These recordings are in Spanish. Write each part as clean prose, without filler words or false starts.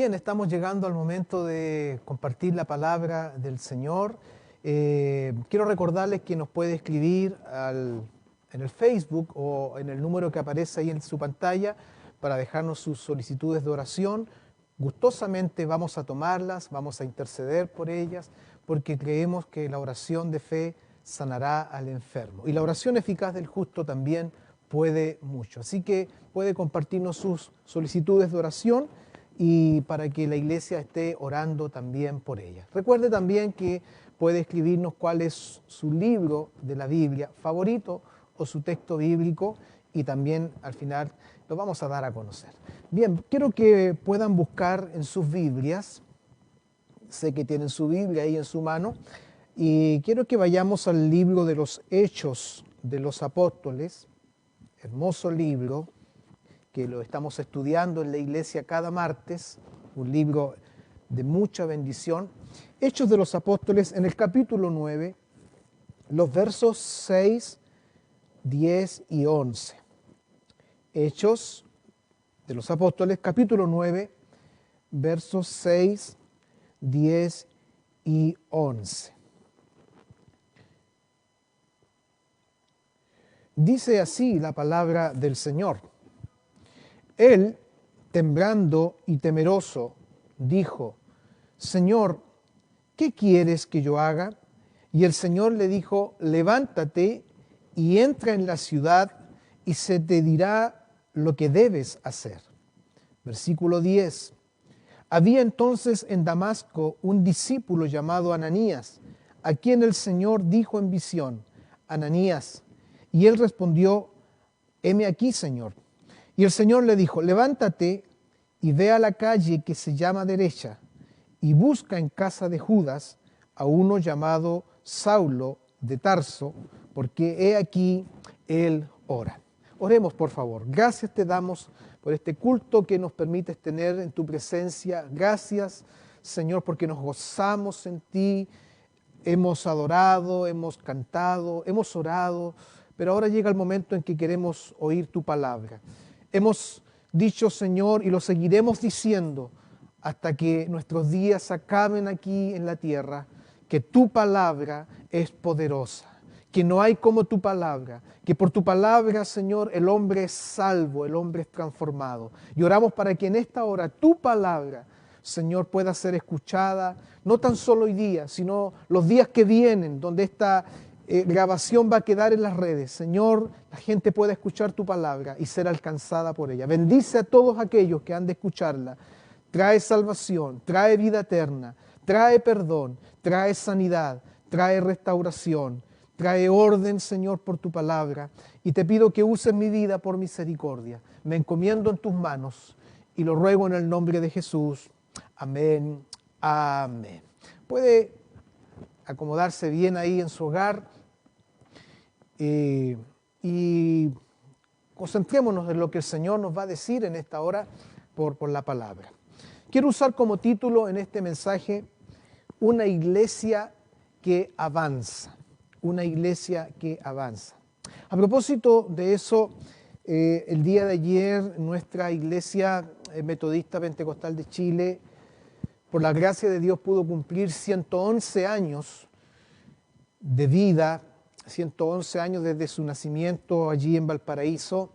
Bien, estamos llegando al momento de compartir la palabra del Señor. Quiero recordarles que nos puede escribir en el Facebook o en el número que aparece ahí en su pantalla para dejarnos sus solicitudes de oración. Gustosamente vamos a tomarlas, vamos a interceder por ellas, porque creemos que la oración de fe sanará al enfermo. Y la oración eficaz del justo también puede mucho. Así que puede compartirnos sus solicitudes de oración y para que la iglesia esté orando también por ella. Recuerde también que puede escribirnos cuál es su libro de la Biblia favorito o su texto bíblico y también al final lo vamos a dar a conocer. Bien, quiero que puedan buscar en sus Biblias, sé que tienen su Biblia ahí en su mano, y quiero que vayamos al libro de los Hechos de los Apóstoles, hermoso libro, que lo estamos estudiando en la iglesia cada martes, un libro de mucha bendición. Hechos de los Apóstoles, en el capítulo 9, los versos 6, 10 y 11. Hechos de los Apóstoles, capítulo 9, versos 6, 10 y 11. Dice así la palabra del Señor. Él, temblando y temeroso, dijo: Señor, ¿qué quieres que yo haga? Y el Señor le dijo: levántate y entra en la ciudad y se te dirá lo que debes hacer. Versículo 10. Había entonces en Damasco un discípulo llamado Ananías, a quien el Señor dijo en visión: Ananías. Y él respondió: heme aquí, Señor. Y el Señor le dijo: levántate y ve a la calle que se llama Derecha y busca en casa de Judas a uno llamado Saulo de Tarso, porque he aquí él ora. Oremos, por favor. Gracias te damos por este culto que nos permites tener en tu presencia. Gracias, Señor, porque nos gozamos en ti. Hemos adorado, hemos cantado, hemos orado, pero ahora llega el momento en que queremos oír tu palabra. Hemos dicho, Señor, y lo seguiremos diciendo hasta que nuestros días acaben aquí en la tierra, que tu palabra es poderosa, que no hay como tu palabra, que por tu palabra, Señor, el hombre es salvo, el hombre es transformado. Y oramos para que en esta hora tu palabra, Señor, pueda ser escuchada, no tan solo hoy día, sino los días que vienen, donde esta grabación va a quedar en las redes. Señor, la gente pueda escuchar tu palabra y ser alcanzada por ella. Bendice a todos aquellos que han de escucharla. Trae salvación, trae vida eterna, trae perdón, trae sanidad, trae restauración, trae orden, Señor, por tu palabra. Y te pido que uses mi vida por misericordia. Me encomiendo en tus manos y lo ruego en el nombre de Jesús. Amén. Amén. Puede acomodarse bien ahí en su hogar y concentrémonos en lo que el Señor nos va a decir en esta hora por la palabra. Quiero usar como título en este mensaje: una iglesia que avanza. Una iglesia que avanza. A propósito de eso, el día de ayer nuestra iglesia metodista pentecostal de Chile, por la gracia de Dios, pudo cumplir 111 años de vida, 111 años desde su nacimiento allí en Valparaíso,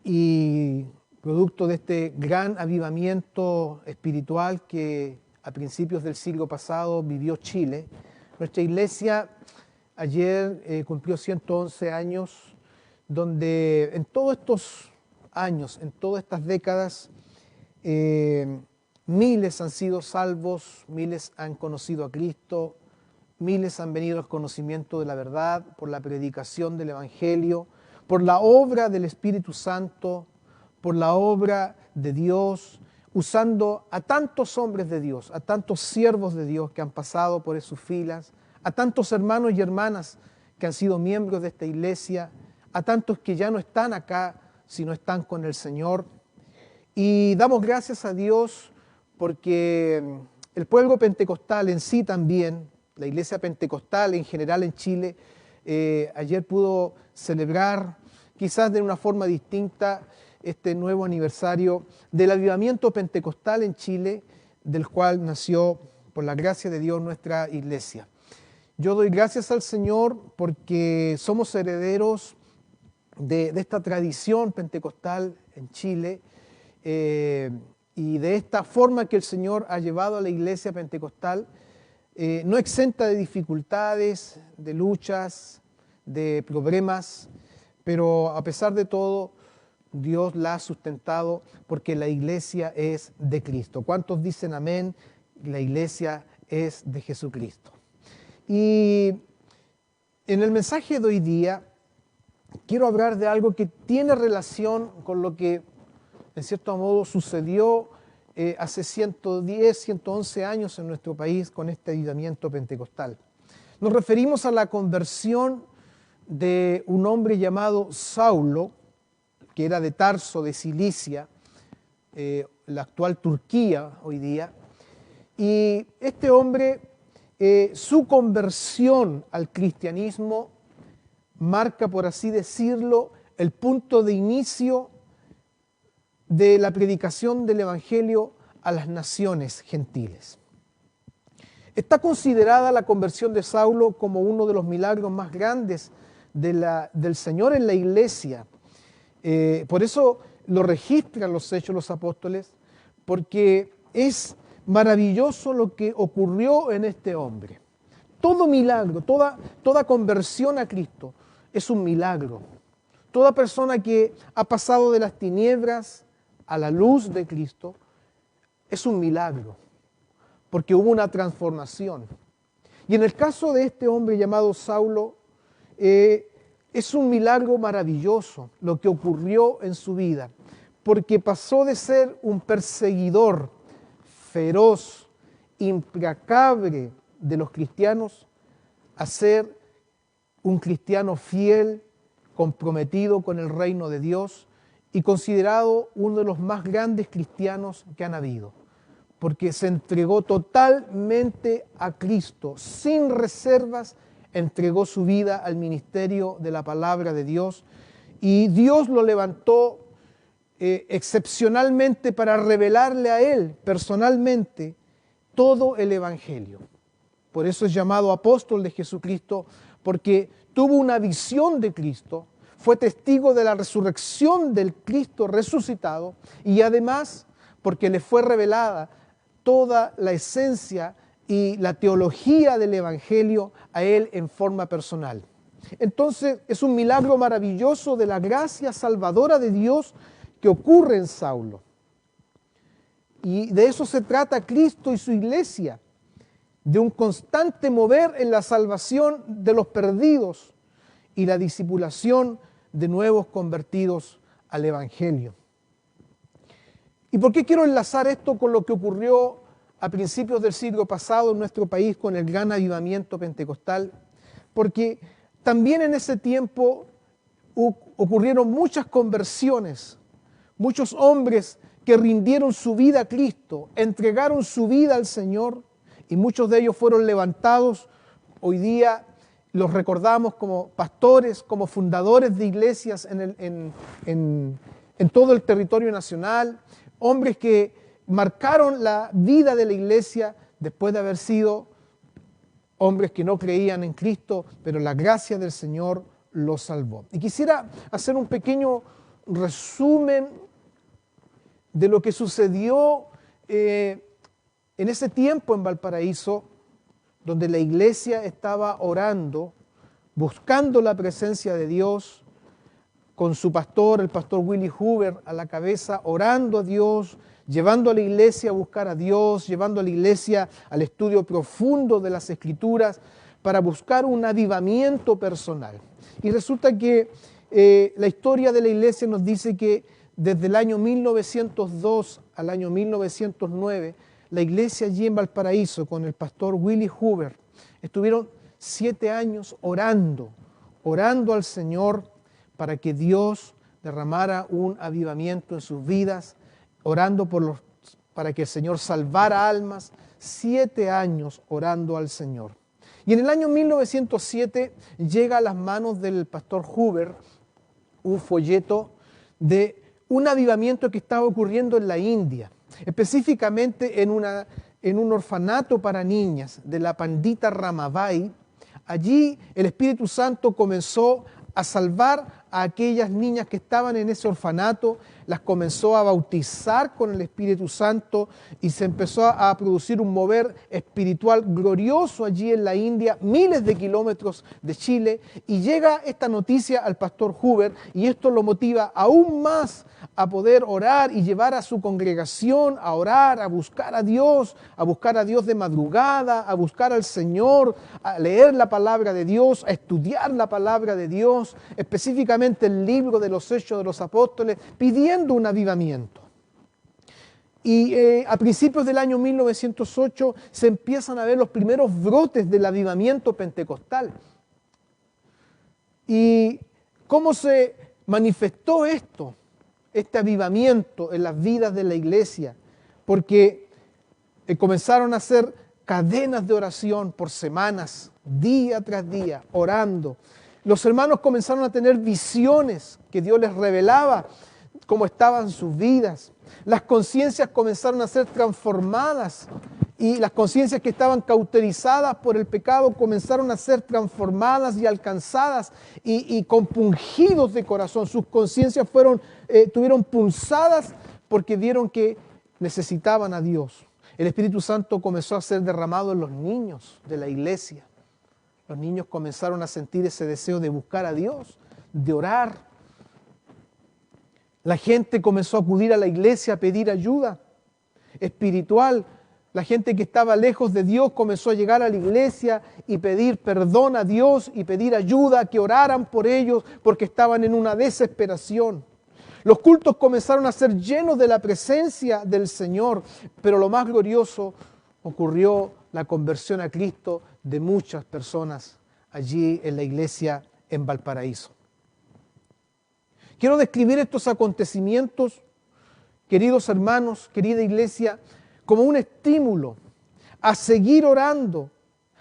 y producto de este gran avivamiento espiritual que a principios del siglo pasado vivió Chile, nuestra iglesia ayer cumplió 111 años, donde en todos estos años, en todas estas décadas, miles han sido salvos, miles han conocido a Cristo, miles han venido al conocimiento de la verdad por la predicación del Evangelio, por la obra del Espíritu Santo, por la obra de Dios, usando a tantos hombres de Dios, a tantos siervos de Dios que han pasado por sus filas, a tantos hermanos y hermanas que han sido miembros de esta iglesia, a tantos que ya no están acá, sino están con el Señor. Y damos gracias a Dios porque el pueblo pentecostal en sí también, la iglesia pentecostal en general en Chile, ayer pudo celebrar, quizás de una forma distinta, este nuevo aniversario del avivamiento pentecostal en Chile, del cual nació, por la gracia de Dios, nuestra iglesia. Yo doy gracias al Señor porque somos herederos de esta tradición pentecostal en Chile, y de esta forma que el Señor ha llevado a la iglesia pentecostal, no exenta de dificultades, de luchas, de problemas, pero a pesar de todo, Dios la ha sustentado porque la iglesia es de Cristo. ¿Cuántos dicen amén? La iglesia es de Jesucristo. Y en el mensaje de hoy día quiero hablar de algo que tiene relación con lo que en cierto modo sucedió hace 110, 111 años en nuestro país con este avivamiento pentecostal. Nos referimos a la conversión de un hombre llamado Saulo, que era de Tarso, de Cilicia, la actual Turquía hoy día. Y este hombre, su conversión al cristianismo marca, por así decirlo, el punto de inicio de la predicación del Evangelio a las naciones gentiles. Está considerada la conversión de Saulo como uno de los milagros más grandes del Señor en la iglesia. Por eso lo registran los Hechos de los Apóstoles, porque es maravilloso lo que ocurrió en este hombre. Todo milagro, toda conversión a Cristo es un milagro. Toda persona que ha pasado de las tinieblas a la luz de Cristo es un milagro, porque hubo una transformación. Y en el caso de este hombre llamado Saulo, es un milagro maravilloso lo que ocurrió en su vida, porque pasó de ser un perseguidor feroz, implacable de los cristianos, a ser un cristiano fiel, comprometido con el reino de Dios y considerado uno de los más grandes cristianos que han habido, porque se entregó totalmente a Cristo, sin reservas, entregó su vida al ministerio de la palabra de Dios, y Dios lo levantó excepcionalmente para revelarle a él personalmente todo el Evangelio. Por eso es llamado apóstol de Jesucristo, porque tuvo una visión de Cristo, fue testigo de la resurrección del Cristo resucitado, y además porque le fue revelada toda la esencia y la teología del Evangelio a él en forma personal. Entonces es un milagro maravilloso de la gracia salvadora de Dios que ocurre en Saulo. Y de eso se trata Cristo y su iglesia, de un constante mover en la salvación de los perdidos y la discipulación de nuevos convertidos al Evangelio. ¿Y por qué quiero enlazar esto con lo que ocurrió a principios del siglo pasado en nuestro país con el gran avivamiento pentecostal? Porque también en ese tiempo ocurrieron muchas conversiones, muchos hombres que rindieron su vida a Cristo, entregaron su vida al Señor, y muchos de ellos fueron levantados. Hoy día los recordamos como pastores, como fundadores de iglesias en todo el territorio nacional, hombres que marcaron la vida de la iglesia después de haber sido hombres que no creían en Cristo, pero la gracia del Señor los salvó. Y quisiera hacer un pequeño resumen de lo que sucedió en ese tiempo en Valparaíso, donde la iglesia estaba orando, buscando la presencia de Dios, con su pastor, el pastor Willie Hoover, a la cabeza, orando a Dios, llevando a la iglesia a buscar a Dios, llevando a la iglesia al estudio profundo de las Escrituras para buscar un avivamiento personal. Y resulta que la historia de la iglesia nos dice que desde el año 1902 al año 1909, la iglesia allí en Valparaíso con el pastor Willie Hoover estuvieron 7 años orando al Señor para que Dios derramara un avivamiento en sus vidas, orando para que el Señor salvara almas, 7 años orando al Señor. Y en el año 1907 llega a las manos del pastor Hoover un folleto de un avivamiento que estaba ocurriendo en la India, específicamente en un orfanato para niñas de la Pandita Ramabai. Allí el Espíritu Santo comenzó a salvar a aquellas niñas que estaban en ese orfanato, las comenzó a bautizar con el Espíritu Santo y se empezó a producir un mover espiritual glorioso allí en la India, miles de kilómetros de Chile, y llega esta noticia al pastor Huber y esto lo motiva aún más a poder orar y llevar a su congregación a orar, a buscar a Dios de madrugada, a buscar al Señor, a leer la palabra de Dios, a estudiar la palabra de Dios, específicamente el libro de los Hechos de los Apóstoles, pidiendo un avivamiento. Y a principios del año 1908 se empiezan a ver los primeros brotes del avivamiento pentecostal. ¿Y cómo se manifestó esto? Este avivamiento en las vidas de la iglesia, porque comenzaron a hacer cadenas de oración por semanas, día tras día, orando. Los hermanos comenzaron a tener visiones que Dios les revelaba cómo estaban sus vidas. Las conciencias comenzaron a ser transformadas y las conciencias que estaban cauterizadas por el pecado comenzaron a ser transformadas y alcanzadas y compungidos de corazón. Sus conciencias tuvieron punzadas porque vieron que necesitaban a Dios. El Espíritu Santo comenzó a ser derramado en los niños de la iglesia. Los niños comenzaron a sentir ese deseo de buscar a Dios, de orar. La gente comenzó a acudir a la iglesia a pedir ayuda espiritual. La gente que estaba lejos de Dios comenzó a llegar a la iglesia y pedir perdón a Dios y pedir ayuda, que oraran por ellos porque estaban en una desesperación. Los cultos comenzaron a ser llenos de la presencia del Señor, pero lo más glorioso ocurrió la conversión a Cristo de muchas personas allí en la iglesia en Valparaíso. Quiero describir estos acontecimientos, queridos hermanos, querida iglesia, como un estímulo a seguir orando,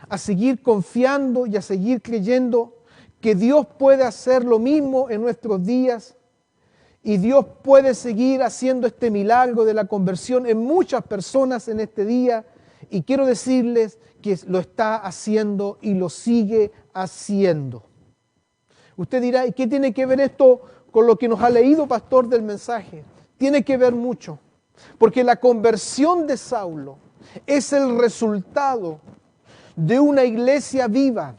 a seguir confiando y a seguir creyendo que Dios puede hacer lo mismo en nuestros días y Dios puede seguir haciendo este milagro de la conversión en muchas personas en este día. Y quiero decirles que lo está haciendo y lo sigue haciendo. Usted dirá, ¿y qué tiene que ver esto con lo que nos ha leído, pastor, del mensaje? Tiene que ver mucho, porque la conversión de Saulo es el resultado de una iglesia viva,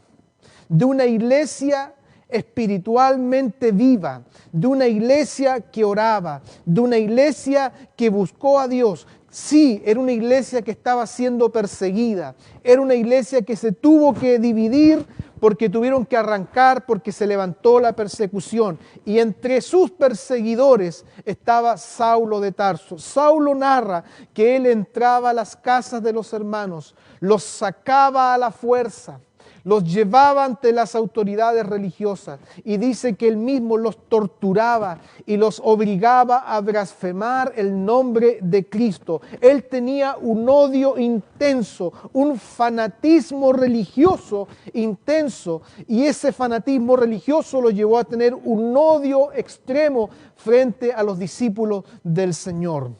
de una iglesia espiritualmente viva, de una iglesia que oraba, de una iglesia que buscó a Dios. Sí, era una iglesia que estaba siendo perseguida, era una iglesia que se tuvo que dividir porque tuvieron que arrancar, porque se levantó la persecución. Y entre sus perseguidores estaba Saulo de Tarso. Saulo narra que él entraba a las casas de los hermanos, los sacaba a la fuerza, los llevaba ante las autoridades religiosas y dice que él mismo los torturaba y los obligaba a blasfemar el nombre de Cristo. Él tenía un odio intenso, un fanatismo religioso intenso, y ese fanatismo religioso lo llevó a tener un odio extremo frente a los discípulos del Señor.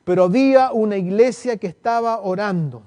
Pero había una iglesia que estaba orando.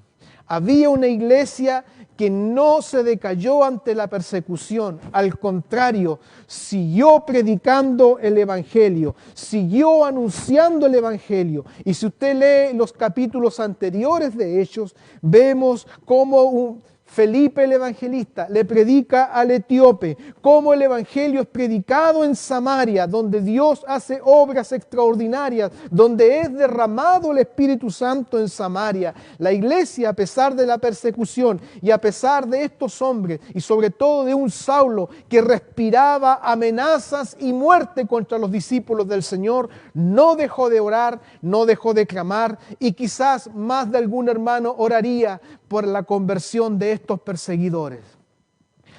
Había una iglesia que no se decayó ante la persecución, al contrario, siguió predicando el Evangelio, siguió anunciando el Evangelio. Y si usted lee los capítulos anteriores de Hechos, vemos cómo Felipe el evangelista le predica al etíope, cómo el evangelio es predicado en Samaria, donde Dios hace obras extraordinarias, donde es derramado el Espíritu Santo en Samaria. La iglesia, a pesar de la persecución y a pesar de estos hombres, y sobre todo de un Saulo que respiraba amenazas y muerte contra los discípulos del Señor, no dejó de orar, no dejó de clamar, y quizás más de algún hermano oraría por la conversión de estos perseguidores.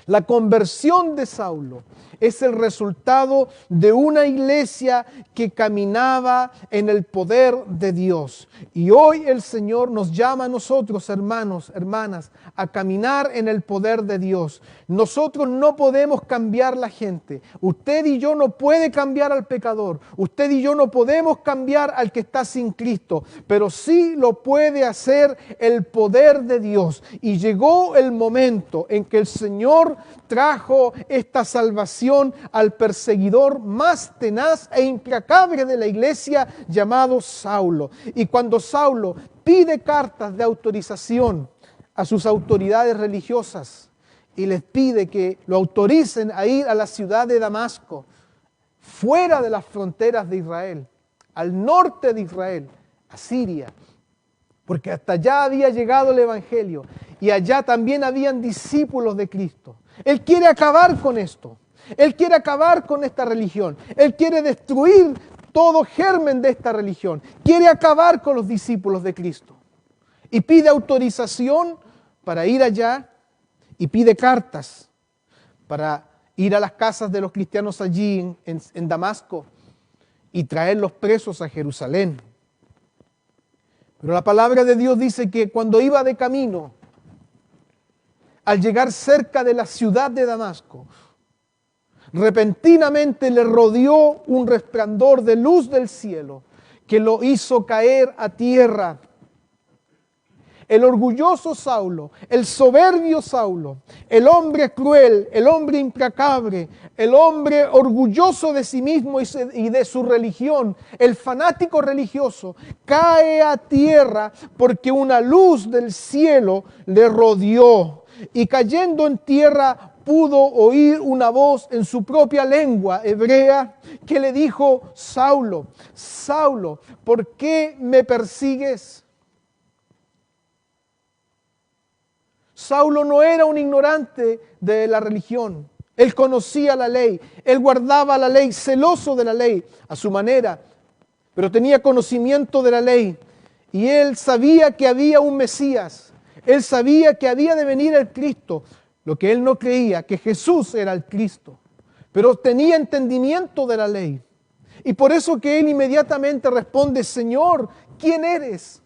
La conversión de Saulo es el resultado de una iglesia que caminaba en el poder de Dios. Y hoy el Señor nos llama a nosotros, hermanos, hermanas, a caminar en el poder de Dios. Nosotros no podemos cambiar la gente. Usted y yo no puede cambiar al pecador. Usted y yo no podemos cambiar al que está sin Cristo. Pero sí lo puede hacer el poder de Dios. Y llegó el momento en que el Señor trajo esta salvación al perseguidor más tenaz e implacable de la iglesia llamado Saulo. Y cuando Saulo pide cartas de autorización a sus autoridades religiosas y les pide que lo autoricen a ir a la ciudad de Damasco, fuera de las fronteras de Israel, al norte de Israel, a Siria, porque hasta allá había llegado el Evangelio y allá también habían discípulos de Cristo. Él quiere acabar con esto. Él quiere acabar con esta religión. Él quiere destruir todo germen de esta religión. Quiere acabar con los discípulos de Cristo. Y pide autorización para ir allá y pide cartas para ir a las casas de los cristianos allí en Damasco y traerlos presos a Jerusalén. Pero la palabra de Dios dice que cuando iba de camino, al llegar cerca de la ciudad de Damasco, repentinamente le rodeó un resplandor de luz del cielo que lo hizo caer a tierra. El orgulloso Saulo, el soberbio Saulo, el hombre cruel, el hombre implacable, el hombre orgulloso de sí mismo y de su religión, el fanático religioso, cae a tierra porque una luz del cielo le rodeó. Y cayendo en tierra pudo oír una voz en su propia lengua hebrea que le dijo: Saulo, Saulo, ¿por qué me persigues? Saulo no era un ignorante de la religión. Él conocía la ley, él guardaba la ley, celoso de la ley a su manera, pero tenía conocimiento de la ley y él sabía que había un Mesías. Él sabía que había de venir el Cristo, lo que él no creía, que Jesús era el Cristo, pero tenía entendimiento de la ley. Y por eso que él inmediatamente responde: Señor, ¿quién eres?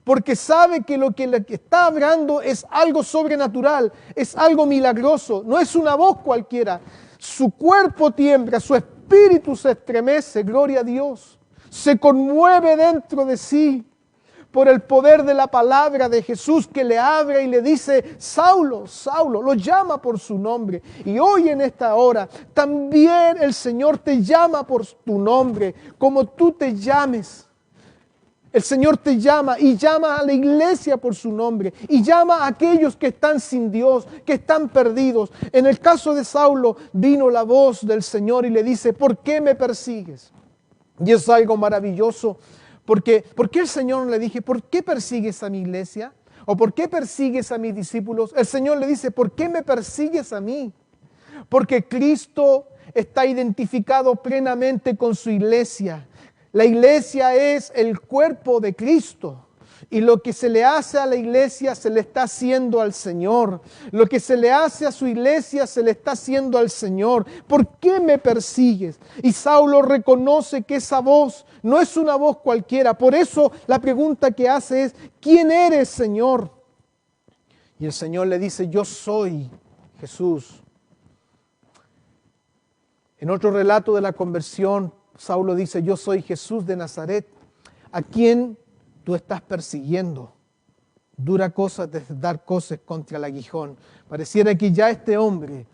Porque sabe que lo que le está hablando es algo sobrenatural, es algo milagroso, no es una voz cualquiera. Su cuerpo tiembla, su espíritu se estremece, gloria a Dios, se conmueve dentro de sí por el poder de la palabra de Jesús que le habla y le dice: Saulo, Saulo, lo llama por su nombre. Y hoy en esta hora también el Señor te llama por tu nombre, como tú te llames. El Señor te llama y llama a la iglesia por su nombre y llama a aquellos que están sin Dios, que están perdidos. En el caso de Saulo vino la voz del Señor y le dice: ¿por qué me persigues? Y es algo maravilloso. ¿Por qué el Señor le dije: ¿por qué persigues a mi iglesia? ¿O por qué persigues a mis discípulos? El Señor le dice: ¿por qué me persigues a mí? Porque Cristo está identificado plenamente con su iglesia. La iglesia es el cuerpo de Cristo. Y lo que se le hace a la iglesia se le está haciendo al Señor. Lo que se le hace a su iglesia se le está haciendo al Señor. ¿Por qué me persigues? Y Saulo reconoce que esa voz no es una voz cualquiera. Por eso la pregunta que hace es: ¿quién eres, Señor? Y el Señor le dice: yo soy Jesús. En otro relato de la conversión, Saulo dice: yo soy Jesús de Nazaret, a quien tú estás persiguiendo. Dura cosa de dar cosas contra el aguijón. Pareciera que ya este hombre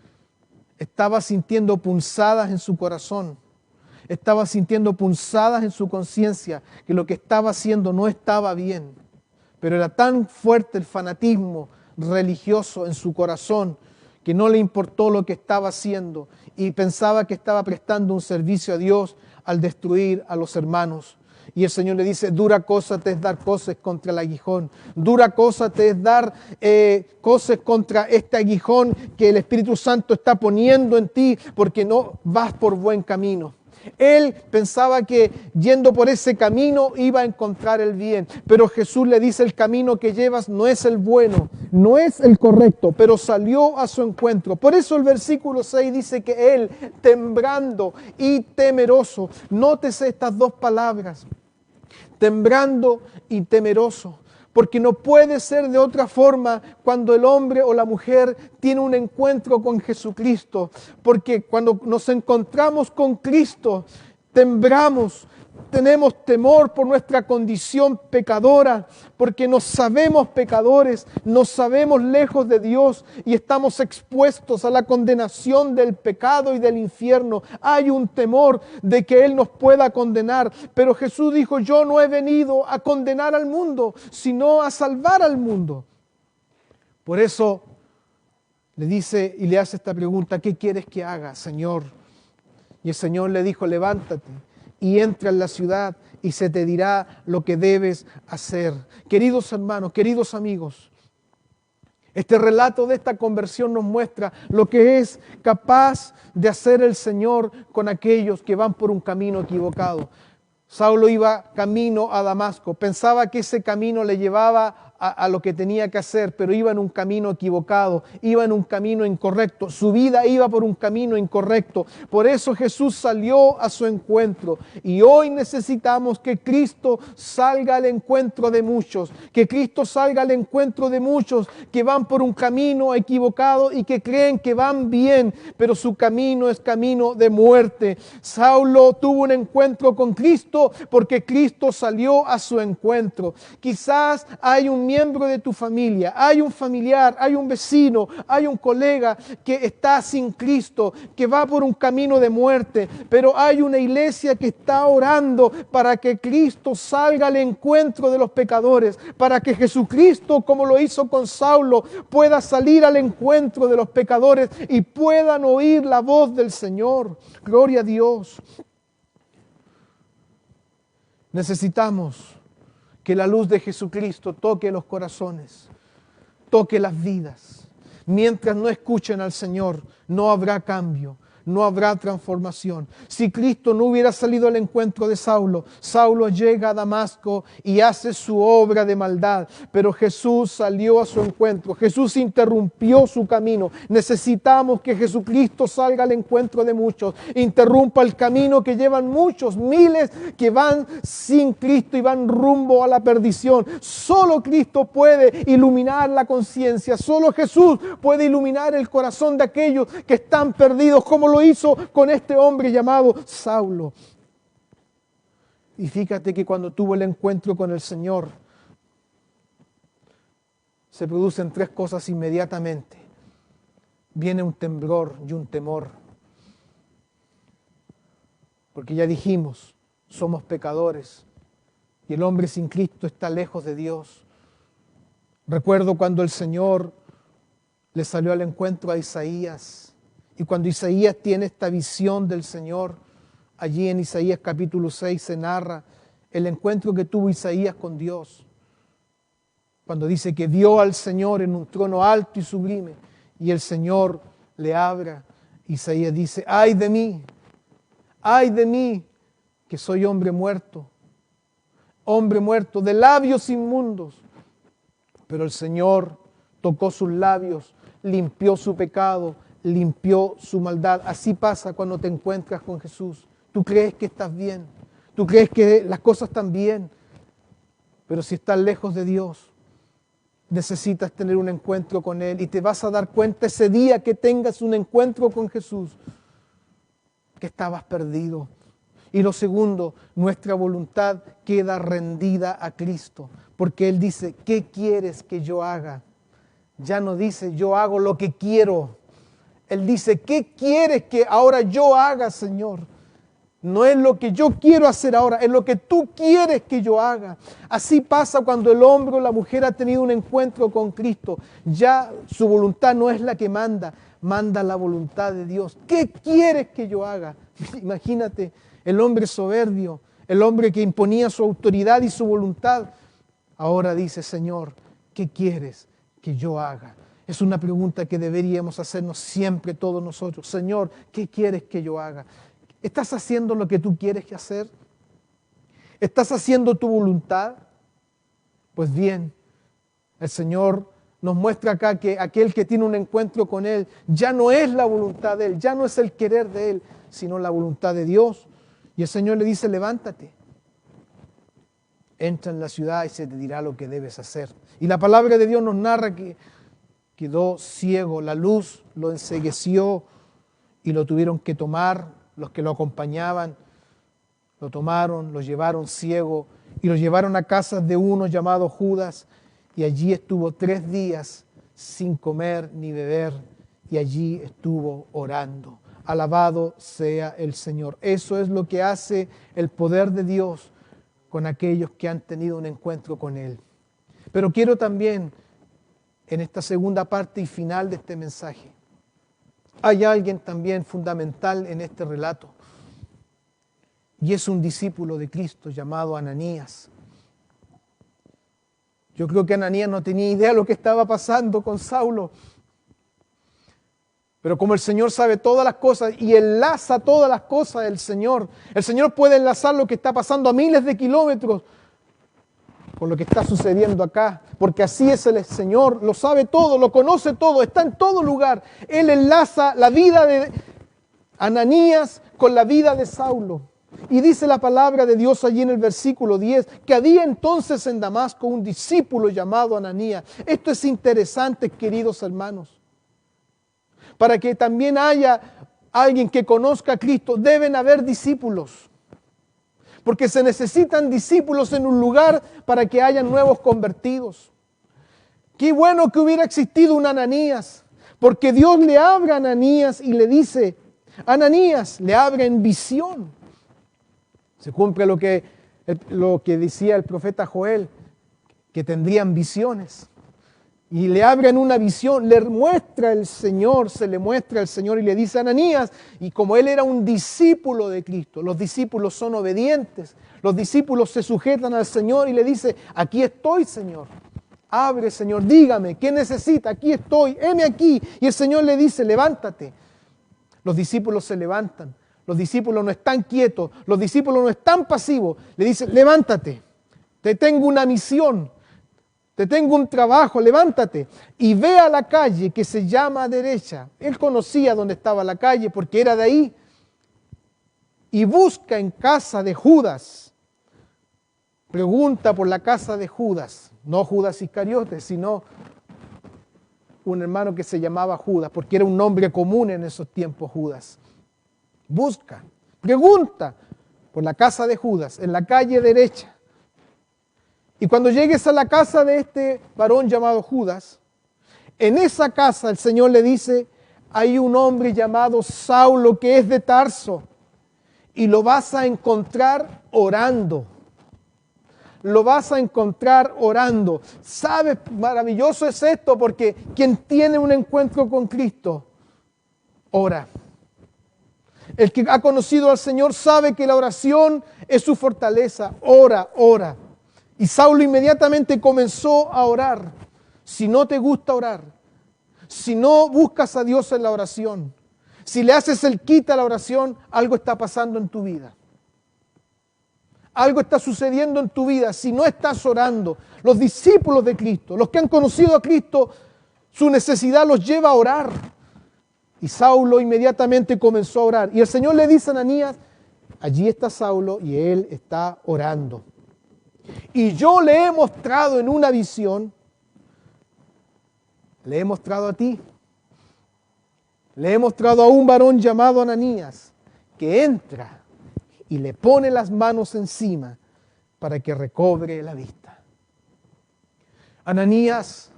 estaba sintiendo punzadas en su corazón, estaba sintiendo punzadas en su conciencia, que lo que estaba haciendo no estaba bien. Pero era tan fuerte el fanatismo religioso en su corazón que no le importó lo que estaba haciendo y pensaba que estaba prestando un servicio a Dios al destruir a los hermanos. Y el Señor le dice: dura cosa te es dar cosas contra el aguijón. Dura cosa te es dar cosas contra este aguijón que el Espíritu Santo está poniendo en ti, porque no vas por buen camino. Él pensaba que yendo por ese camino iba a encontrar el bien, pero Jesús le dice: el camino que llevas no es el bueno, no es el correcto, pero salió a su encuentro. Por eso el versículo 6 dice que Él, temblando y temeroso, nótese estas dos palabras, temblando y temeroso. Porque no puede ser de otra forma cuando el hombre o la mujer tiene un encuentro con Jesucristo. Porque cuando nos encontramos con Cristo, temblamos, tenemos temor por nuestra condición pecadora, porque nos sabemos pecadores, nos sabemos lejos de Dios y estamos expuestos a la condenación del pecado y del infierno. Hay un temor de que Él nos pueda condenar, pero Jesús dijo: yo no he venido a condenar al mundo, sino a salvar al mundo. Por eso le dice y le hace esta pregunta: ¿qué quieres que haga, Señor? Y el Señor le dijo: levántate y entra en la ciudad y se te dirá lo que debes hacer. Queridos hermanos, queridos amigos, este relato de esta conversión nos muestra lo que es capaz de hacer el Señor con aquellos que van por un camino equivocado. Saulo iba camino a Damasco, pensaba que ese camino le llevaba a lo que tenía que hacer, pero iba en un camino equivocado, iba en un camino incorrecto, su vida iba por un camino incorrecto. Por eso Jesús salió a su encuentro, y hoy necesitamos que Cristo salga al encuentro de muchos, que Cristo salga al encuentro de muchos que van por un camino equivocado y que creen que van bien, pero su camino es camino de muerte. Saulo tuvo un encuentro con Cristo porque Cristo salió a su encuentro. Quizás hay un miembro de tu familia, hay un familiar, hay un vecino, hay un colega que está sin Cristo, que va por un camino de muerte, pero hay una iglesia que está orando para que Cristo salga al encuentro de los pecadores, para que Jesucristo, como lo hizo con Saulo, pueda salir al encuentro de los pecadores y puedan oír la voz del Señor. Gloria a Dios. Necesitamos que la luz de Jesucristo toque los corazones, toque las vidas. Mientras no escuchen al Señor, no habrá cambio, no habrá transformación. Si Cristo no hubiera salido al encuentro de Saulo, Saulo llega a Damasco y hace su obra de maldad, pero Jesús salió a su encuentro, Jesús interrumpió su camino. Necesitamos que Jesucristo salga al encuentro de muchos, interrumpa el camino que llevan muchos, miles que van sin Cristo y van rumbo a la perdición. Solo Cristo puede iluminar la conciencia, solo Jesús puede iluminar el corazón de aquellos que están perdidos, como lo hizo con este hombre llamado Saulo. Y fíjate que cuando tuvo el encuentro con el Señor, se producen tres cosas inmediatamente. Viene un temblor y un temor. Porque ya dijimos, somos pecadores y el hombre sin Cristo está lejos de Dios. Recuerdo cuando el Señor le salió al encuentro a Isaías. Y cuando Isaías tiene esta visión del Señor, allí en Isaías capítulo 6 se narra el encuentro que tuvo Isaías con Dios. Cuando dice que vio al Señor en un trono alto y sublime y el Señor le habla, Isaías dice: ay de mí, que soy hombre muerto de labios inmundos. Pero el Señor tocó sus labios, limpió su pecado, limpió su maldad. Así pasa cuando te encuentras con Jesús. Tú crees que estás bien, tú crees que las cosas están bien, pero si estás lejos de Dios, necesitas tener un encuentro con Él y te vas a dar cuenta ese día que tengas un encuentro con Jesús que estabas perdido. Y lo segundo, nuestra voluntad queda rendida a Cristo, porque Él dice: ¿qué quieres que yo haga? Ya no dice: yo hago lo que quiero. Él dice: ¿qué quieres que ahora yo haga, Señor? No es lo que yo quiero hacer ahora, es lo que tú quieres que yo haga. Así pasa cuando el hombre o la mujer ha tenido un encuentro con Cristo. Ya su voluntad no es la que manda, manda la voluntad de Dios. ¿Qué quieres que yo haga? Imagínate, el hombre soberbio, el hombre que imponía su autoridad y su voluntad, ahora dice: Señor, ¿qué quieres que yo haga? Es una pregunta que deberíamos hacernos siempre todos nosotros. Señor, ¿qué quieres que yo haga? ¿Estás haciendo lo que tú quieres hacer? ¿Estás haciendo tu voluntad? Pues bien, el Señor nos muestra acá que aquel que tiene un encuentro con Él ya no es la voluntad de Él, ya no es el querer de Él, sino la voluntad de Dios. Y el Señor le dice, levántate, entra en la ciudad y se te dirá lo que debes hacer. Y la palabra de Dios nos narra que quedó ciego, la luz lo encegueció y lo tuvieron que tomar, los que lo acompañaban, lo tomaron, lo llevaron ciego y lo llevaron a casa de uno llamado Judas y allí estuvo 3 días sin comer ni beber y allí estuvo orando. Alabado sea el Señor. Eso es lo que hace el poder de Dios con aquellos que han tenido un encuentro con Él. Pero quiero también, en esta segunda parte y final de este mensaje, hay alguien también fundamental en este relato. Y es un discípulo de Cristo llamado Ananías. Yo creo que Ananías no tenía idea de lo que estaba pasando con Saulo. Pero como el Señor sabe todas las cosas y enlaza todas las cosas del Señor, el Señor puede enlazar lo que está pasando a miles de kilómetros con lo que está sucediendo acá. Porque así es el Señor, lo sabe todo, lo conoce todo, está en todo lugar. Él enlaza la vida de Ananías con la vida de Saulo. Y dice la palabra de Dios allí en el versículo 10, que había entonces en Damasco un discípulo llamado Ananías. Esto es interesante, queridos hermanos. Para que también haya alguien que conozca a Cristo, deben haber discípulos. Porque se necesitan discípulos en un lugar para que haya nuevos convertidos. Qué bueno que hubiera existido un Ananías, porque Dios le habla a Ananías y le dice, Ananías, le habla en visión. Se cumple lo que decía el profeta Joel, que tendrían visiones. Y le abren una visión, le muestra el Señor, se le muestra el Señor y le dice a Ananías, y como él era un discípulo de Cristo, los discípulos son obedientes, los discípulos se sujetan al Señor y le dice, aquí estoy, Señor, abre, Señor, dígame, ¿qué necesita? Aquí estoy, heme aquí. Y el Señor le dice, levántate. Los discípulos se levantan, los discípulos no están quietos, los discípulos no están pasivos, le dice, levántate, te tengo una misión. Te tengo un trabajo, levántate y ve a la calle que se llama derecha. Él conocía dónde estaba la calle porque era de ahí. Y busca en casa de Judas. Pregunta por la casa de Judas. No Judas Iscariote, sino un hermano que se llamaba Judas, porque era un nombre común en esos tiempos Judas. Busca, pregunta por la casa de Judas, en la calle derecha. Y cuando llegues a la casa de este varón llamado Judas, en esa casa el Señor le dice, hay un hombre llamado Saulo que es de Tarso y lo vas a encontrar orando. Lo vas a encontrar orando. ¿Sabes? Maravilloso es esto porque quien tiene un encuentro con Cristo, ora. El que ha conocido al Señor sabe que la oración es su fortaleza. Ora, ora. Y Saulo inmediatamente comenzó a orar. Si no te gusta orar, si no buscas a Dios en la oración, si le haces el quita a la oración, algo está pasando en tu vida. Algo está sucediendo en tu vida si no estás orando. Los discípulos de Cristo, los que han conocido a Cristo, su necesidad los lleva a orar. Y Saulo inmediatamente comenzó a orar. Y el Señor le dice a Ananías, allí está Saulo y él está orando. Y yo le he mostrado en una visión, le he mostrado a ti, le he mostrado a un varón llamado Ananías, que entra y le pone las manos encima para que recobre la vista. Ananías,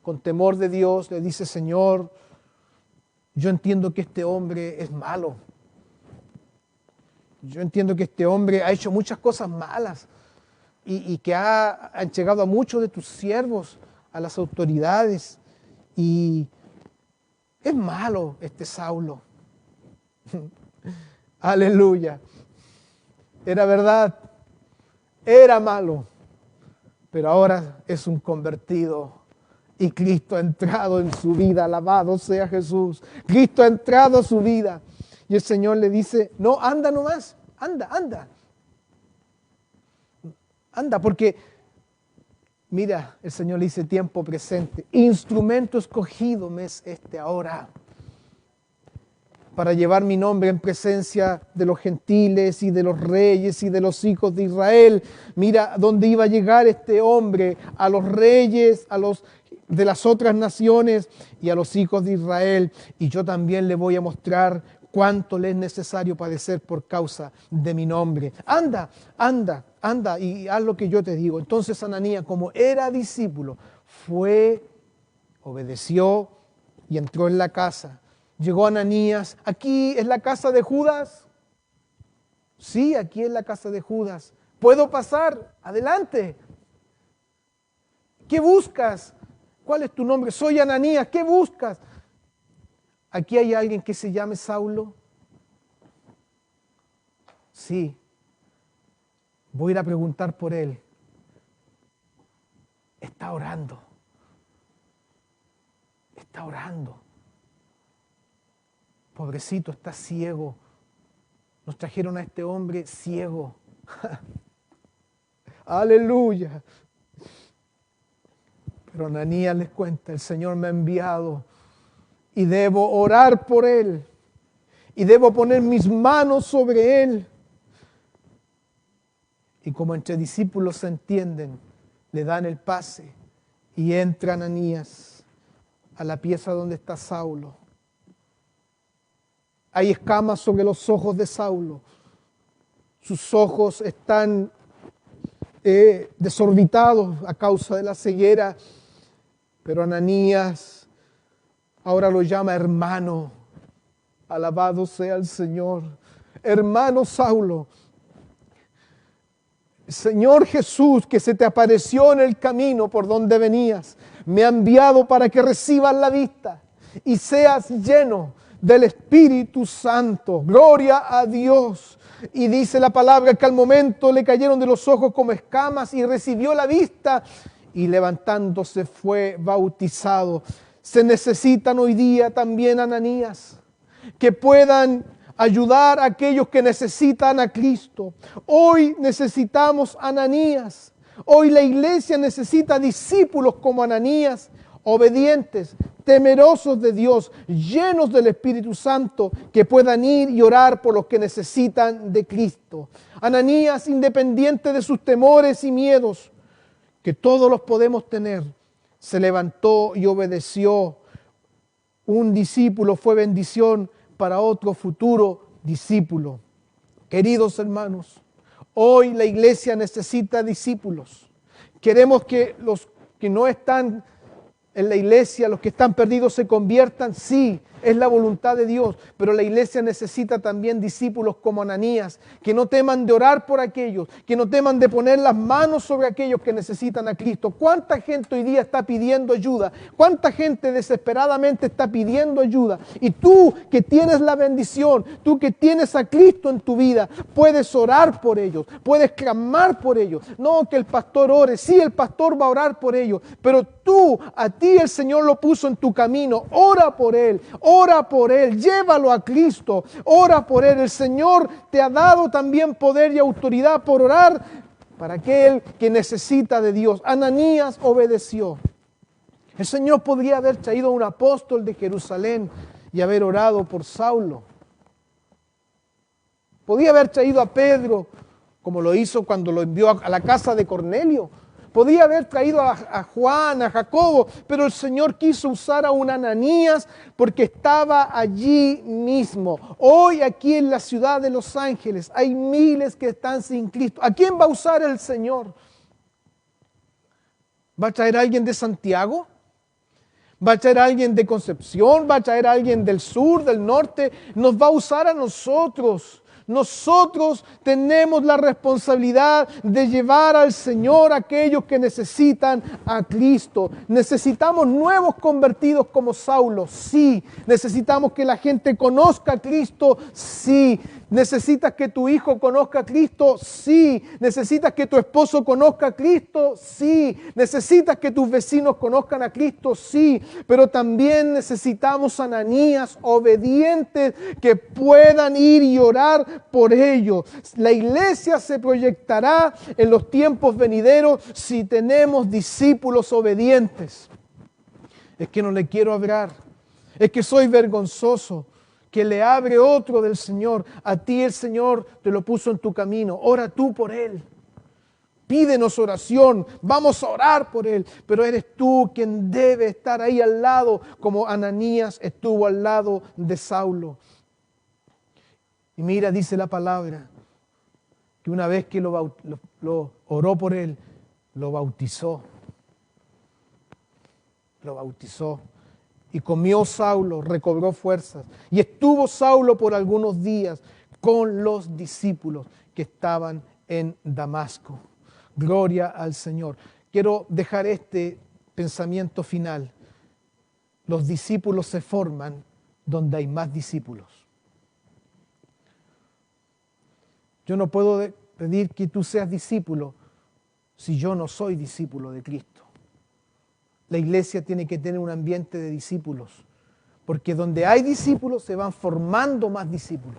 con temor de Dios, le dice, Señor, yo entiendo que este hombre es malo. Yo entiendo que este hombre ha hecho muchas cosas malas. Y que han llegado a muchos de tus siervos, a las autoridades. Y es malo este Saulo. Aleluya. Era verdad. Era malo. Pero ahora es un convertido. Y Cristo ha entrado en su vida. Alabado sea Jesús. Cristo ha entrado a su vida. Y el Señor le dice, no, anda nomás, anda, anda. Anda, porque, mira, el Señor le dice tiempo presente. Instrumento escogido me es este ahora, para llevar mi nombre en presencia de los gentiles y de los reyes y de los hijos de Israel. Mira dónde iba a llegar este hombre, a los reyes, a los de las otras naciones y a los hijos de Israel. Y yo también le voy a mostrar cuánto le es necesario padecer por causa de mi nombre. Anda, anda, anda y haz lo que yo te digo. Entonces Ananías, como era discípulo, fue, obedeció y entró en la casa. Llegó Ananías, ¿aquí es la casa de Judas? Sí, aquí es la casa de Judas. ¿Puedo pasar? Adelante. ¿Qué buscas? ¿Cuál es tu nombre? Soy Ananías, ¿qué buscas? ¿Aquí hay alguien que se llame Saulo? Sí. Voy a ir a preguntar por él. Está orando. Está orando. Pobrecito, está ciego. Nos trajeron a este hombre ciego. Aleluya. Pero Ananías les cuenta, el Señor me ha enviado y debo orar por él. Y debo poner mis manos sobre él. Y como entre discípulos se entienden, le dan el pase y entra Ananías a la pieza donde está Saulo. Hay escamas sobre los ojos de Saulo. Sus ojos están desorbitados a causa de la ceguera. Pero Ananías ahora lo llama hermano. Alabado sea el Señor. Hermano Saulo. Señor Jesús, que se te apareció en el camino por donde venías, me ha enviado para que recibas la vista y seas lleno del Espíritu Santo. Gloria a Dios. Y dice la palabra que al momento le cayeron de los ojos como escamas y recibió la vista y levantándose fue bautizado. Se necesitan hoy día también Ananías que puedan ayudar a aquellos que necesitan a Cristo. Hoy necesitamos Ananías. Hoy la iglesia necesita discípulos como Ananías, obedientes, temerosos de Dios, llenos del Espíritu Santo, que puedan ir y orar por los que necesitan de Cristo. Ananías, independiente de sus temores y miedos, que todos los podemos tener, se levantó y obedeció. Un discípulo fue bendición para otro futuro discípulo. Queridos hermanos, hoy la iglesia necesita discípulos. Queremos que los que no están en la iglesia, los que están perdidos se conviertan. Sí, es la voluntad de Dios, pero la iglesia necesita también discípulos como Ananías, que no teman de orar por aquellos, que no teman de poner las manos sobre aquellos que necesitan a Cristo. ¿Cuánta gente hoy día está pidiendo ayuda? ¿Cuánta gente desesperadamente está pidiendo ayuda? Y tú que tienes la bendición, tú que tienes a Cristo en tu vida, puedes orar por ellos, puedes clamar por ellos. No que el pastor ore, sí, el pastor va a orar por ellos, pero tú, a ti el Señor lo puso en tu camino. Ora por él, llévalo a Cristo, ora por él. El Señor te ha dado también poder y autoridad por orar para aquel que necesita de Dios. Ananías obedeció. El Señor podría haber traído a un apóstol de Jerusalén y haber orado por Saulo. Podía haber traído a Pedro, como lo hizo cuando lo envió a la casa de Cornelio. Podía haber traído a Juan, a Jacobo, pero el Señor quiso usar a un Ananías porque estaba allí mismo. Hoy aquí en la ciudad de Los Ángeles hay miles que están sin Cristo. ¿A quién va a usar el Señor? ¿Va a traer a alguien de Santiago? ¿Va a traer a alguien de Concepción? ¿Va a traer a alguien del sur, del norte? Nos va a usar a nosotros. Nosotros tenemos la responsabilidad de llevar al Señor a aquellos que necesitan a Cristo. Necesitamos nuevos convertidos como Saulo, sí. Necesitamos que la gente conozca a Cristo, sí. ¿Necesitas que tu hijo conozca a Cristo? Sí. ¿Necesitas que tu esposo conozca a Cristo? Sí. ¿Necesitas que tus vecinos conozcan a Cristo? Sí. Pero también necesitamos ananías obedientes que puedan ir y orar por ellos. La iglesia se proyectará en los tiempos venideros si tenemos discípulos obedientes. Es que no le quiero hablar. Es que soy vergonzoso. Que le abre otro del Señor. A ti el Señor te lo puso en tu camino. Ora tú por él. Pídenos oración. Vamos a orar por él. Pero eres tú quien debe estar ahí al lado, como Ananías estuvo al lado de Saulo. Y mira, dice la palabra, que una vez que lo oró por él, lo bautizó. Lo bautizó. Y comió Saulo, recobró fuerzas. Y estuvo Saulo por algunos días con los discípulos que estaban en Damasco. Gloria al Señor. Quiero dejar este pensamiento final. Los discípulos se forman donde hay más discípulos. Yo no puedo pedir que tú seas discípulo si yo no soy discípulo de Cristo. La iglesia tiene que tener un ambiente de discípulos, porque donde hay discípulos se van formando más discípulos.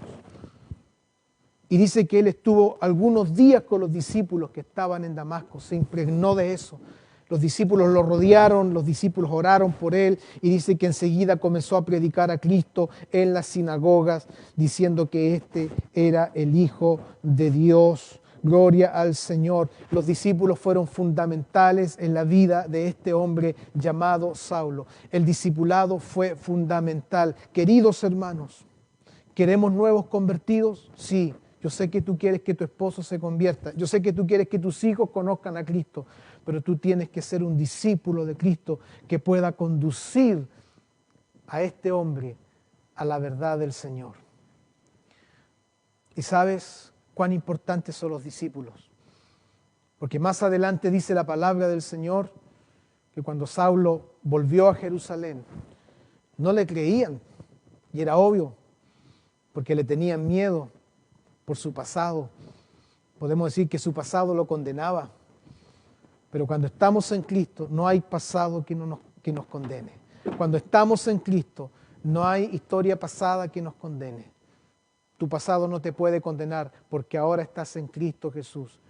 Y dice que él estuvo algunos días con los discípulos que estaban en Damasco, se impregnó de eso. Los discípulos lo rodearon, los discípulos oraron por él y dice que enseguida comenzó a predicar a Cristo en las sinagogas, diciendo que este era el Hijo de Dios. Gloria al Señor. Los discípulos fueron fundamentales en la vida de este hombre llamado Saulo. El discipulado fue fundamental. Queridos hermanos, ¿queremos nuevos convertidos? Sí. Yo sé que tú quieres que tu esposo se convierta. Yo sé que tú quieres que tus hijos conozcan a Cristo. Pero tú tienes que ser un discípulo de Cristo que pueda conducir a este hombre a la verdad del Señor. ¿Y sabes cuán importantes son los discípulos? Porque más adelante dice la palabra del Señor que cuando Saulo volvió a Jerusalén, no le creían, y era obvio, porque le tenían miedo por su pasado. Podemos decir que su pasado lo condenaba, pero cuando estamos en Cristo no hay pasado que nos condene. Cuando estamos en Cristo no hay historia pasada que nos condene. Tu pasado no te puede condenar porque ahora estás en Cristo Jesús.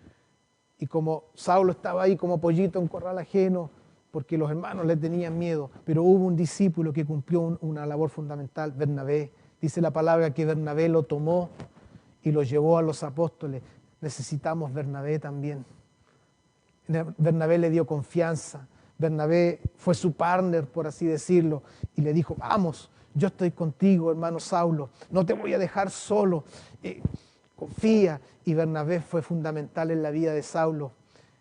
Y como Saulo estaba ahí como pollito en corral ajeno, porque los hermanos le tenían miedo, pero hubo un discípulo que cumplió una labor fundamental, Bernabé. Dice la palabra que Bernabé lo tomó y lo llevó a los apóstoles. Necesitamos Bernabé también. Bernabé le dio confianza. Bernabé fue su partner, por así decirlo, y le dijo, vamos, yo estoy contigo, hermano Saulo, no te voy a dejar solo, confía. Y Bernabé fue fundamental en la vida de Saulo.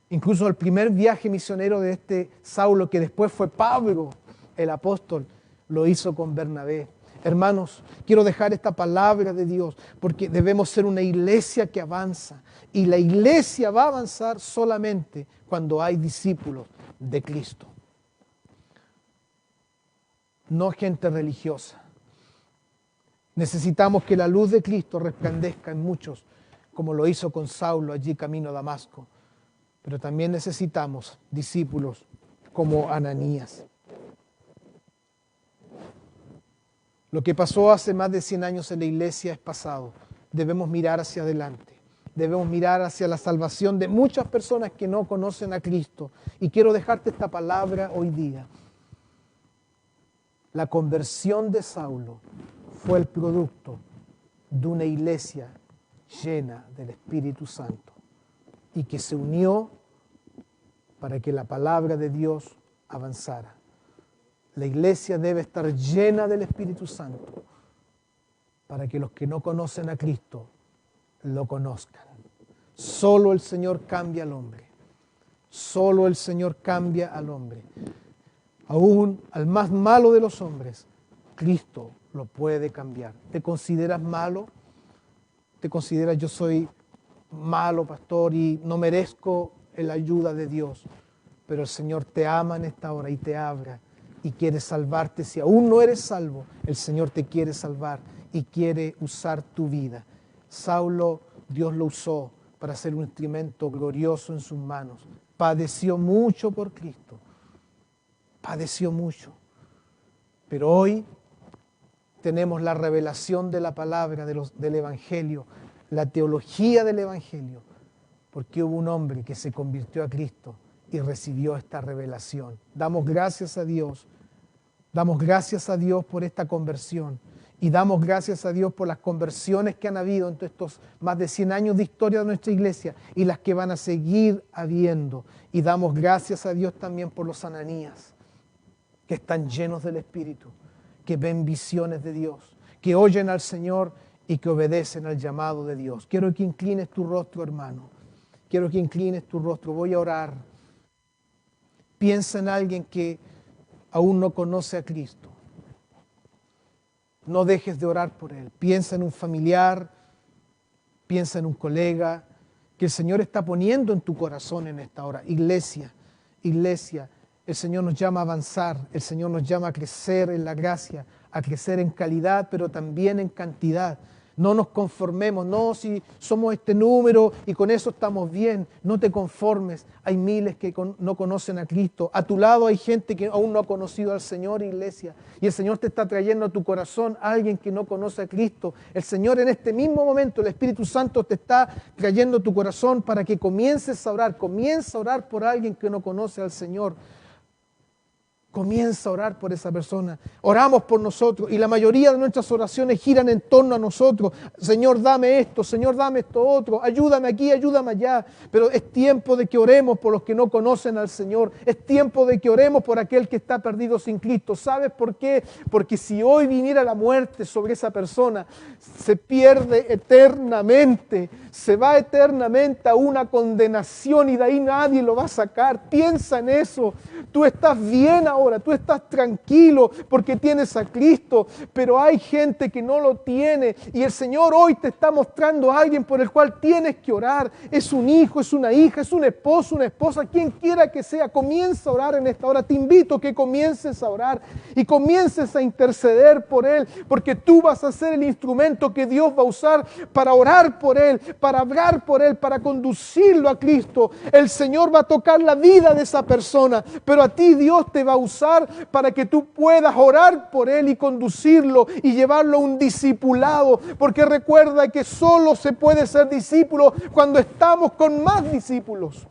Incluso el primer viaje misionero de este Saulo, que después fue Pablo, el apóstol, lo hizo con Bernabé. Hermanos, quiero dejar esta palabra de Dios porque debemos ser una iglesia que avanza. Y la iglesia va a avanzar solamente cuando hay discípulos de Cristo. No gente religiosa. Necesitamos que la luz de Cristo resplandezca en muchos, como lo hizo con Saulo allí camino a Damasco. Pero también necesitamos discípulos como Ananías. Lo que pasó hace más de 100 años en la iglesia es pasado. Debemos mirar hacia adelante. Debemos mirar hacia la salvación de muchas personas que no conocen a Cristo. Y quiero dejarte esta palabra hoy día. La conversión de Saulo fue el producto de una iglesia llena del Espíritu Santo y que se unió para que la palabra de Dios avanzara. La iglesia debe estar llena del Espíritu Santo para que los que no conocen a Cristo lo conozcan. Solo el Señor cambia al hombre. Solo el Señor cambia al hombre. Aún al más malo de los hombres, Cristo lo puede cambiar. ¿Te consideras malo? ¿Te consideras yo soy malo, pastor, y no merezco la ayuda de Dios? Pero el Señor te ama en esta hora y te habla y quiere salvarte. Si aún no eres salvo, el Señor te quiere salvar y quiere usar tu vida. Saulo, Dios lo usó para ser un instrumento glorioso en sus manos. Padeció mucho por Cristo. Padeció mucho. Pero hoy tenemos la revelación de la palabra del Evangelio, la teología del Evangelio, porque hubo un hombre que se convirtió a Cristo y recibió esta revelación. Damos gracias a Dios por esta conversión y damos gracias a Dios por las conversiones que han habido en estos más de 100 años de historia de nuestra iglesia y las que van a seguir habiendo. Y damos gracias a Dios también por los Ananías, que están llenos del Espíritu, que ven visiones de Dios, que oyen al Señor y que obedecen al llamado de Dios. Quiero que inclines tu rostro, hermano. Quiero que inclines tu rostro. Voy a orar. Piensa en alguien que aún no conoce a Cristo. No dejes de orar por él. Piensa en un familiar, piensa en un colega que el Señor está poniendo en tu corazón en esta hora. Iglesia, el Señor nos llama a avanzar, el Señor nos llama a crecer en la gracia, a crecer en calidad, pero también en cantidad. No nos conformemos, no, si somos este número y con eso estamos bien. No te conformes, hay miles que no conocen a Cristo. A tu lado hay gente que aún no ha conocido al Señor, iglesia. Y el Señor te está trayendo a tu corazón a alguien que no conoce a Cristo. El Señor en este mismo momento, el Espíritu Santo te está trayendo a tu corazón para que comiences a orar. Comienza a orar por alguien que no conoce al Señor. Comienza a orar por esa persona. Oramos por nosotros y la mayoría de nuestras oraciones giran en torno a nosotros. Señor, dame esto, Señor, dame esto otro. Ayúdame aquí, ayúdame allá. Pero es tiempo de que oremos por los que no conocen al Señor. Es tiempo de que oremos por aquel que está perdido sin Cristo. ¿Sabes por qué? Porque si hoy viniera la muerte sobre esa persona, se pierde eternamente. Se va eternamente a una condenación y de ahí nadie lo va a sacar. Piensa en eso. Tú estás bien ahora, tú estás tranquilo porque tienes a Cristo, pero hay gente que no lo tiene y el Señor hoy te está mostrando a alguien por el cual tienes que orar. Es un hijo, es una hija, es un esposo, una esposa, quien quiera que sea. Comienza a orar en esta hora. Te invito a que comiences a orar y comiences a interceder por él, porque tú vas a ser el instrumento que Dios va a usar para orar por él, para hablar por él, para conducirlo a Cristo. El Señor va a tocar la vida de esa persona, pero a ti Dios te va a usar para que tú puedas orar por él y conducirlo y llevarlo a un discipulado, porque recuerda que solo se puede ser discípulo cuando estamos con más discípulos.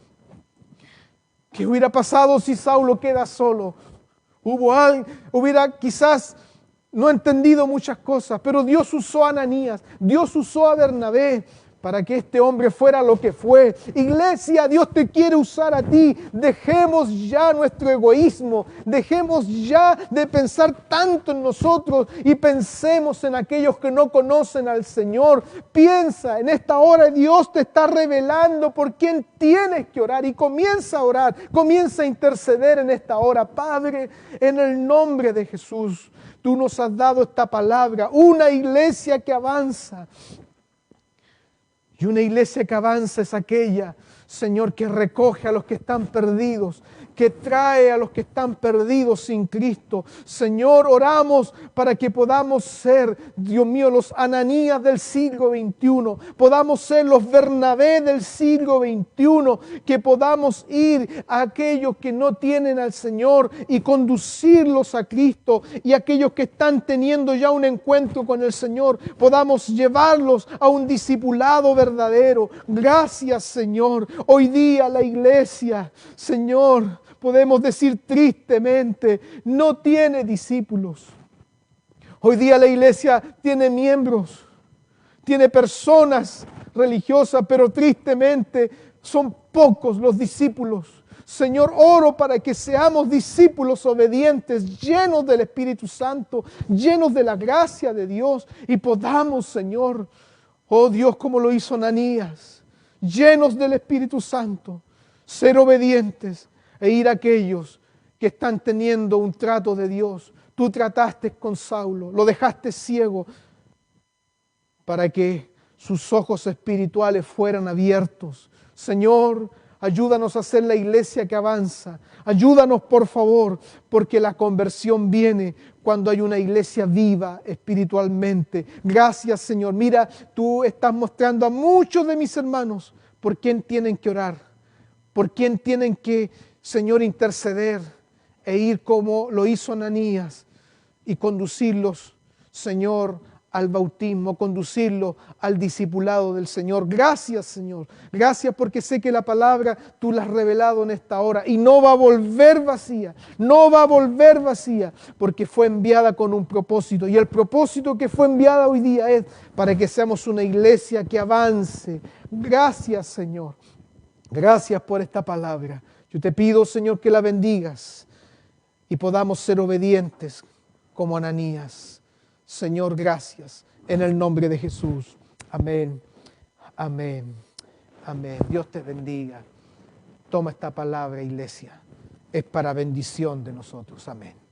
¿Qué hubiera pasado si Saulo queda solo? Hubiera quizás no entendido muchas cosas, pero Dios usó a Ananías, Dios usó a Bernabé para que este hombre fuera lo que fue. Iglesia, Dios te quiere usar a ti. Dejemos ya nuestro egoísmo, dejemos ya de pensar tanto en nosotros y pensemos en aquellos que no conocen al Señor. Piensa, en esta hora Dios te está revelando por quién tienes que orar y comienza a orar, comienza a interceder en esta hora. Padre, en el nombre de Jesús, tú nos has dado esta palabra, una iglesia que avanza. Y una iglesia que avanza es aquella, Señor, que recoge a los que están perdidos, que trae a los que están perdidos sin Cristo. Señor, oramos para que podamos ser, Dios mío, los Ananías del siglo XXI, podamos ser los Bernabé del siglo XXI, que podamos ir a aquellos que no tienen al Señor y conducirlos a Cristo, y aquellos que están teniendo ya un encuentro con el Señor, podamos llevarlos a un discipulado verdadero. Gracias, Señor. Hoy día la iglesia, Señor, podemos decir tristemente, no tiene discípulos. Hoy día la iglesia tiene miembros, tiene personas religiosas, pero tristemente son pocos los discípulos. Señor, oro para que seamos discípulos obedientes, llenos del Espíritu Santo, llenos de la gracia de Dios y podamos, Señor, oh Dios, como lo hizo Ananías, llenos del Espíritu Santo, ser obedientes e ir a aquellos que están teniendo un trato de Dios. Tú trataste con Saulo, lo dejaste ciego para que sus ojos espirituales fueran abiertos. Señor, Ayúdanos a ser la iglesia que avanza. Ayúdanos, por favor, porque la conversión viene cuando hay una iglesia viva espiritualmente. Gracias, Señor. Mira, tú estás mostrando a muchos de mis hermanos por quién tienen que orar, por quién tienen que, Señor, interceder e ir como lo hizo Ananías y conducirlos, Señor, al bautismo, conducirlos al discipulado del Señor. Gracias, Señor. Gracias porque sé que la palabra tú la has revelado en esta hora y no va a volver vacía. No va a volver vacía porque fue enviada con un propósito. Y el propósito que fue enviada hoy día es para que seamos una iglesia que avance. Gracias, Señor. Gracias por esta palabra. Yo te pido, Señor, que la bendigas y podamos ser obedientes como Ananías. Señor, gracias. En el nombre de Jesús. Amén. Amén. Amén. Dios te bendiga. Toma esta palabra, iglesia. Es para bendición de nosotros. Amén.